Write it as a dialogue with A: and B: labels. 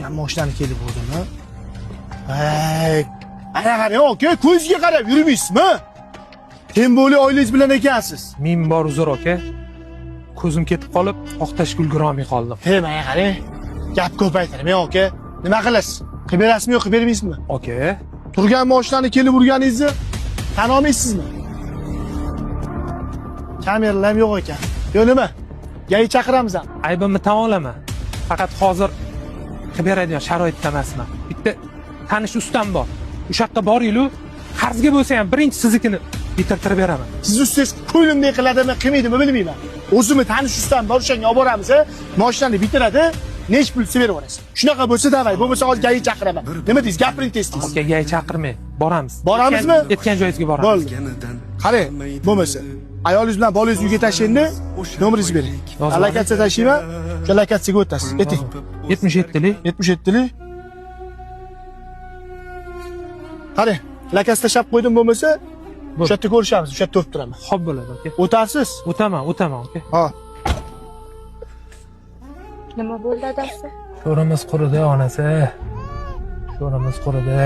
A: turgan mashinani kelib urdimi? Ay, ana qarang, aka, ko'zga qarab yurmaysizmi? Kim bo'li oilangiz bilan ekansiz?
B: Men bor uzr aka. Ko'zim ketib qolib, oqtash ulgurolmay qoldim.
A: He, mana qarang. Gap ko'paytirmang, aka. Nima qilasiz? Qilib berasizmi yo'q, qilib bermaysizmi?
B: Aka,
A: Turgan mashinani kelib urganingizni tan olmaysizmi? Kameralar ham yo'q ekan. Yo nima? Gay chaqiramiz ham.
B: aybimni tan olaman. Faqat hozir qilib beradigan sharoitda emasman. Bitta tanish ustam bor. O'sha yoqqa boring-lu, qarzga bo'lsa ham birinchi siznikini bitirtirib beraman.
A: Siz ustangiz qo'limdek qiladimi, qilmaydimi bilmayman. O'zimni tanish ustam bor, o'shanga olib boramiz, mashinani bitiradi, nech pul berib yuborasiz. Shunaqa bo'lsa davay, bo'lmasa hozir gay chaqiraman. Nima deysiz? Gapiring tez.
B: Aka, gay chaqirmang. Boramiz.
A: Boramizmi?
B: Aytgan joyingizga boramiz.
A: Bo'ldi. Qarang, bo'lmasa ayolingiz bilan bolangizni uyga tashlaydi, nomeringizni bering. Allokatsiya tashlayman, o'sha allokatsiyaga o'tasiz. Ayting.
B: 77lik.
A: 77lik. Qarang, allokatsiya tashlab qo'ydim bo'lmasa, o'sha yerda ko'rishamiz, o'sha yerda turib turaman.
B: Xo'p bo'ladi aka.
A: O'tasiz?
B: O'taman aka.
A: Ha.
C: Nima bo'ldi dadasi?
B: Sho'rimiz quridi onasi. Sho'rimiz quridi.